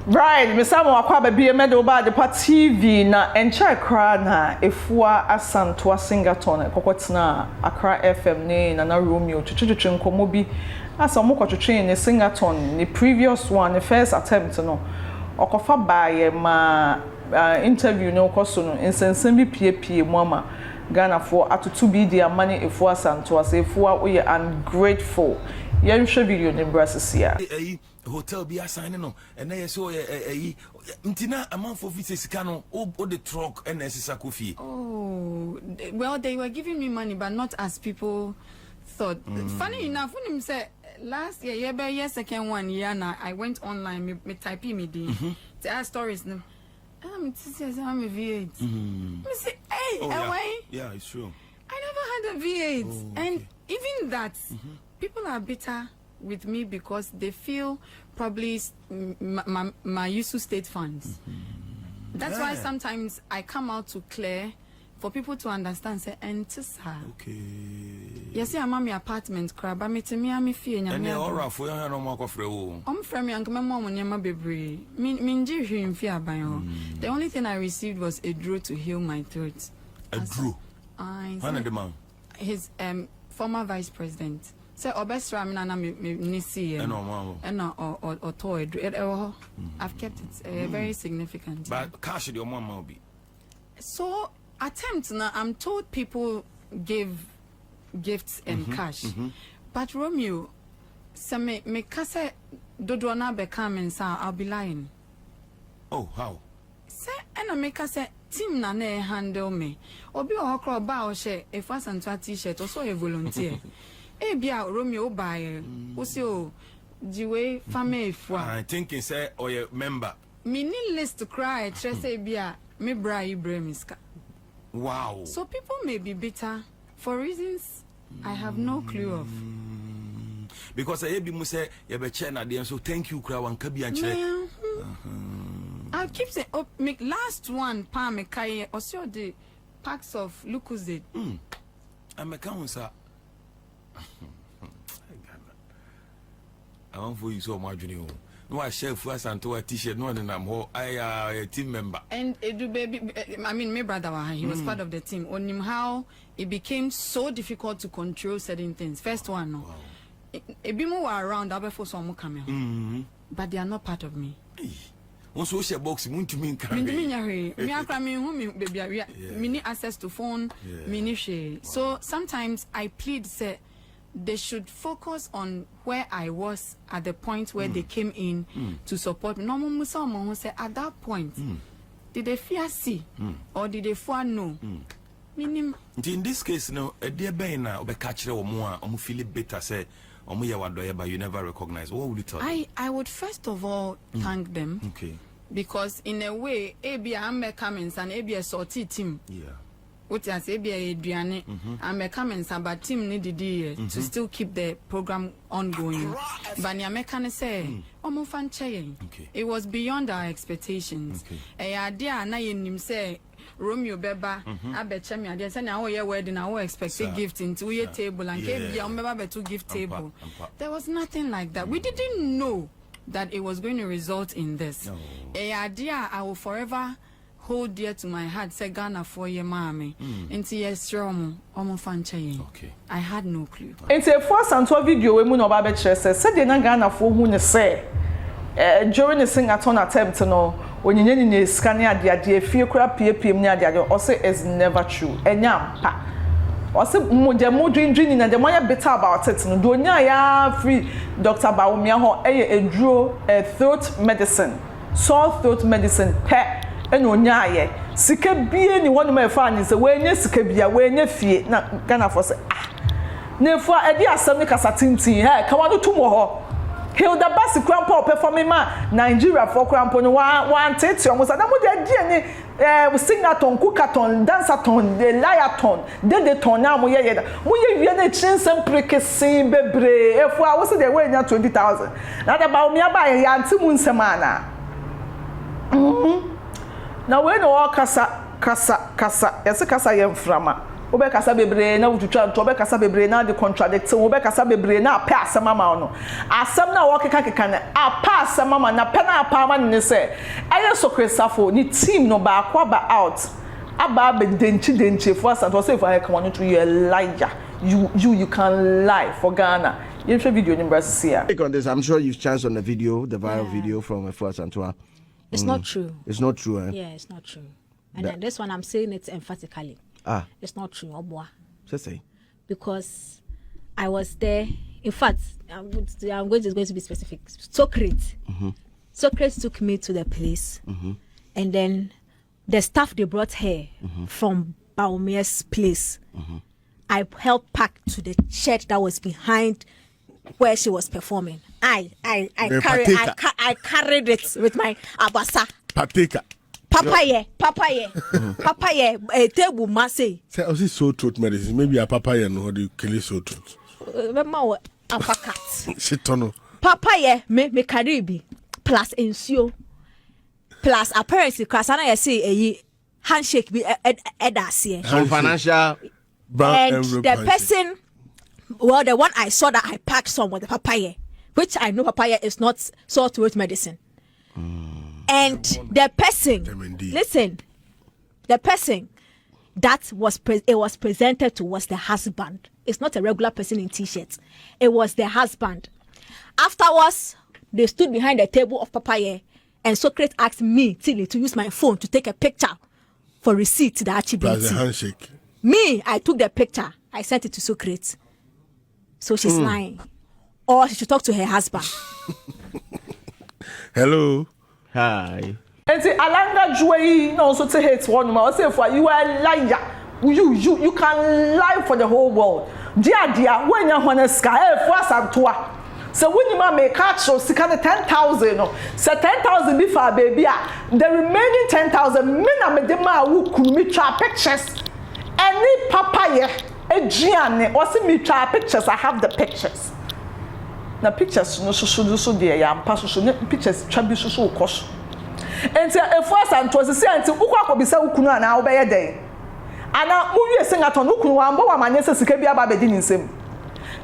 Right, Misamo Aquaba be a medal by the TV na encha kra na Afua Asantewaa Singathon kokotna Accra FM ne na Romeo chichichi nkomo bi asa mo kwatwetwe ne Singathon the previous one the first attempt no okofa baye ma interview no koso no insensem bi pie mu ama Ghana for atutu bi dia mane Afua Asantewaa say Afua we ungrateful yenhwe video ne brasisia hotel be assigning no and they so ntina amount for visits can all the truck and Kofi. Oh, well, they were giving me money, but not as people thought. Funny enough, when him said last year, second one year now, I went online, me type me the stories. I'm a V8. I say, hey, yeah, it's true. I never had a V8, and even that, people are bitter with me because they feel probably my use to state funds. That's why sometimes I come out to clear for people to understand. Say, okay. Yes, I'm my apartment crab. I'm meeting me. I'm fee. And they all rough. We are no more free. I'm from young mom and my baby. Minji him fear by all. The only thing I received was a draw to heal my throat. A draw. His former vice president. So obesra me na me nisi or toy. I've kept it very significant. But cash your mom will be. So attempts now. I'm told people give gifts and cash, but Romeo, so me kase dodo na be coming sa I'll be lying. Oh how? Say and I make us team na ne handle me. Obi ohokro ba o she Afua Asantewaa t-shirt or so a volunteer. Bia Romeo buy also the way family for I think he say or a member. Me needless to cry, say bia me bra Ibrahimiska. Wow. So people may be bitter for reasons I have no clue of. Because I be say you be chair na dem so thank you kra wan ka bi anche. I keep saying make last one pa me kai also the packs of Lucozade. I'm a counsel. I want for you so much, you know. No, I share Afua Asantewaa t-shirt. No, then I'm a team member. And do baby, I mean, my brother, he was part of the team. On him, how it became so difficult to control certain things. First one, no. A bit more around, I'll be for some coming. But they are not part of me. Once we share box, me need access to phone, share. So sometimes I plead, say, they should focus on where I was at the point where they came in to support me. No one say at that point, did they fear see or did they fear no? In this case, no, a dear Baina or catch or more, or feel it better, say, or but you never recognize. What would you tell them? I would first of all thank them. Okay. Because in a way, AB I'm coming and AB a sortie team. Yeah. What I say, AB Adriane, I'm coming but team needed to still keep the program ongoing. But Yamekane say, it was beyond our expectations. A idea na yin say Romeo Beba, I bet Chemi, I didn't say now your wedding, I expect a gift into your table and gave you a to gift table. There was nothing like that. We didn't know that it was going to result in this. A idea I will forever hold dear to my heart, say Ghana for your mommy. Into yes, okay. I had no clue. Into a first and 12 video, we mun oba betche said the Ghana for who say during the Singathon attempt no when you need scanning the fear crap PM near the or say is never true. Enyam pa. Or say mo dream and the more better about it. No do ya free Dr. Bawumia ho a draw a throat medicine. Sore throat medicine pe and onyaye sika bie ni wonu ma fa ni se we nya sika bia we nya fie na Ghana for say na fu edi asem ni kasa tintin he ka wanu tumo ho Hilda Basi Krampo performing ma Nigeria for Krampo no one tete omo sa na mo de die ni Singathon Kukathon Dansathon de Liathon de ton na mo ye da mo ye wie na chinsem prekesin bebre efu a wo se de we nya 20,000 na da ba o mi aba ye antimu nsem ana Now when all kasa yes kasa yem frama Obekasa bebre na wututwa nto obekasa bebre na de contradict obekasa bebre na apɛ asɛm ama no asɛm na wɔkeka na apa asɛm ama na pɛ na apa ama ne sɛ ɛyɛ sokresafo ni team no ba akwa ba out aba be denchi for Asantewaa say if I come on to you a liar you can lie for Ghana. You show video in Brazil. Take on this. I'm sure you've chanced on the video, the viral video from Afua Asantewaa. It's not true. It's not true, eh? Yeah, it's not true. And then this one, I'm saying it emphatically. It's not true, Obwa. Just say. Because I was there. In fact, I'm going to be specific. Socrates. Socrates took me to the place, and then the staff they brought her from Baume's place. I helped pack to the church that was behind where she was performing. I carried it with my abasa. Pateka. Papaye. A table masse. Say, I was so tooth medicine. Maybe a papaya no do kill so tooth. Remember apacat. Shitono. Papaye me Caribe plus ensure plus apparently Krasana I say a handshake be edasi. Financial and the person, well, the one I saw that I packed some with the papaya, which I know papaya is not salt root medicine. And the person, listen, the person that was was presented to was the husband. It's not a regular person in t-shirts. It was the husband. Afterwards, they stood behind the table of papaya, and Socrates asked me, Tilly, to use my phone to take a picture for receipt to the attribute. Plus a handshake. Me, I took the picture. I sent it to Socrates. So she's lying. Or she should talk to her husband. Hello. Hi. And see, Alanga Joy no also to hate one more. Say for you are a liar. You can lie for the whole world. Dear, when you want to sky for Asantewaa. So when you make catch so 10,000 no. So 10,000 before baby. The remaining 10,000 men are medema who could me try pictures. Any papaya, a giant, or see me try pictures. I have the pictures. Now pictures no so dear yam pass so pictures chabi so cost. And say Afua Asantewaa say until ukwa ko bisa ukunu na obeye den. Ana movie Singathon ukunu wa mbo wa manye sika bia ba bedi nsem.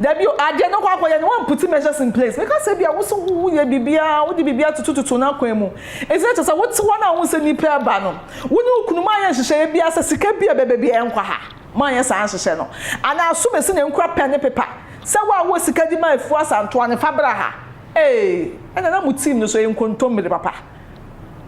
Da bi ade no kwa ye no one put measures in place because say bia wo so wo ye bibia wo di bibia tututu na kwan mu. Ese to say wo ti wona wo se nipa ba no. Wo ni ukunu ma ye hyehyɛ bia se sika bia bebe enkwa ha. Ma ye san hyehyɛ no. Ana so besi na enkura pen paper. Say wa sika di ma Afua Asantewaa ne fabra ha. Ena na mu team no so enkontomre papa.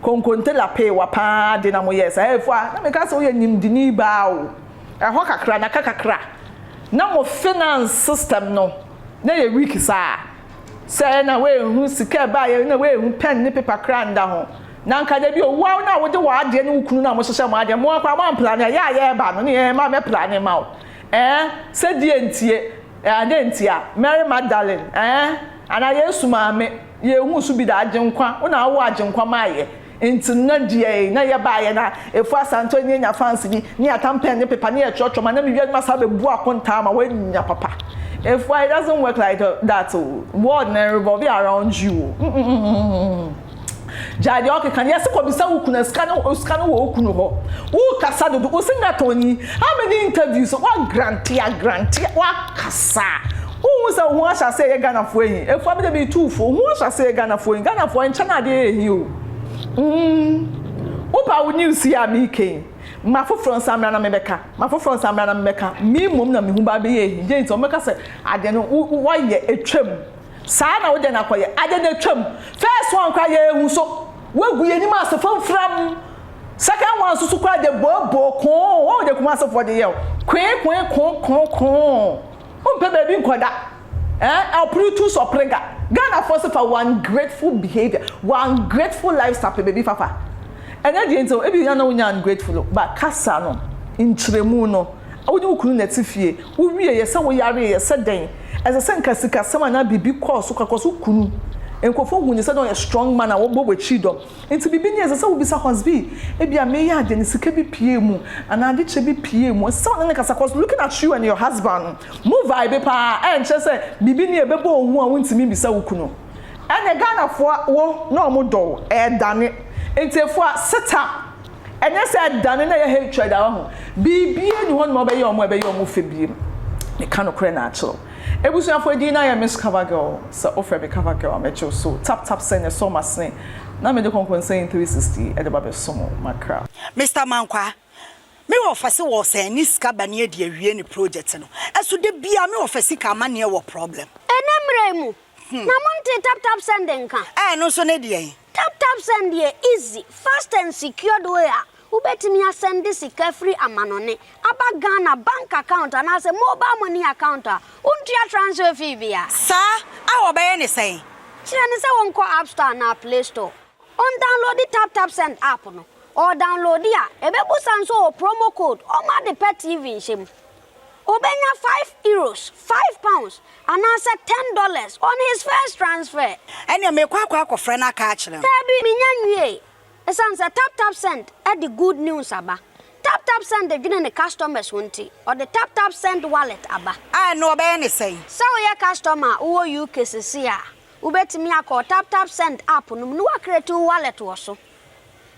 Konkonte la pay wa pa de na mo yes. Afua na me ka say we nimdini ba o. Ho kakra na kakra. Na mo finance system no. Na ye weak sa. Say na we hu sika ba ye na we hu pen ne paper kra nda ho. Na nka da bi o wa na wo de wa ade ne ukunu na mo hyehyɛ mo ade mo akwa mo plan ya ye ba no ne ma me plan ma o. Say die ntie adentia Mary Magdalene ana Yesu maame ye hu su bi da agenkwa una wo agenkwa maaye enti na die na ye baaye na Afua Asantewaa ni nya fans ni atampen ne pepa ne ye church ma na mi wi ma sa be bu akonta ma wa nya papa. Afua, it doesn't work like that. World na revolve around you. Jadi okay kan yes ko bisa ukuna scan wo ukunu ho wo kasa do Singathon how many interviews wa grant wa kasa wo say wo asha say Ghana fo ehin Afua be be two fo wo asha say Ghana fo ncha na de ehin o pa wo news ya mi ken ma fo from samra na mebeka mi mom na mi hu ba be ehin je nti o meka say ade no wo ye etwam saa na wo de na koye ade na twam first one kwa ye hu so wegu ye ni ma se fam second one so kwa de bobo kon wo de kuma se for de ye kon pe baby nkoda aprutu so prega Ghana force for one grateful behavior one grateful lifestyle baby fafa ene de nti e bi na wo nya ungrateful but kasa no nchiremu no wo de ukunu na tifie wo wie ye se wo yare ye se den as a senka sika sama na bibi course kunu enkofo hu ni se don a strong man a wo bobo chido enti bibi ni ese se wo bisa husband e bia me ya de ni sika bi pie mu ana ade che bi pie mu se won na kasa cause looking at you and your husband move vibe pa enche se bibi ni ebebo ohu a wontimi bisa wo kunu ene Ghana fo wo na omo do e dane enti Afua sit up And I said, Danny, I hate trade out. Be in one more by your move. Me cannot cry natural. It was for dinner. I miss cover girl, so offer me cover girl. I met you so tap send a summer sing. Now me the compensate 360 at the Babel Sumo, my crowd. Mr. Mankwa, me office was saying this cabane de any project. As to the be a me office money or problem. And I'm Remu. Na tap sending ka. No so ne Tap send easy, fast and secured way. Ubetimi send this free amanone. Aba Ghana bank account and as a mobile money account. Untia transfer fee via. Sir, I will buy anything. Chine say won call App Store na Play Store. On download the tap send app no. Or download ya. Ebebu sanso promo code. Oma the pet TV shim. Obenya €5, £5, and answer $10 on his first transfer. And you make kwa friend a catch them. Tabi minyanwe. Esan say tap send at the good news aba. Tap send the giving the customers wanti or the tap send wallet aba. I know about anything. So your customer who UK sia. Ubetimi akọ tap send app no no create wallet wo so.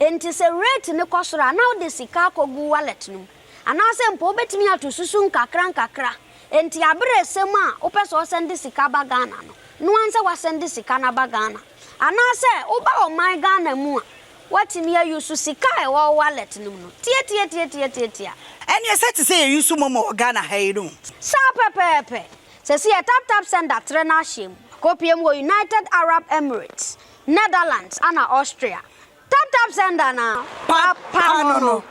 Enti se rate ne kosora now the sika ko gu wallet no. Anase mpo betimi atosusu nkakra enti abere sem a opeso send sika ba Ghana no anse wa send sika na ba Ghana anase oba o my Ghana mu a watimi use sika e wo wallet no tie and you said to say you use momo Ghana hayru sa pepepe se si tap send that trena shim kopiem wo United Arab Emirates, Netherlands and Austria. Tap send na papa no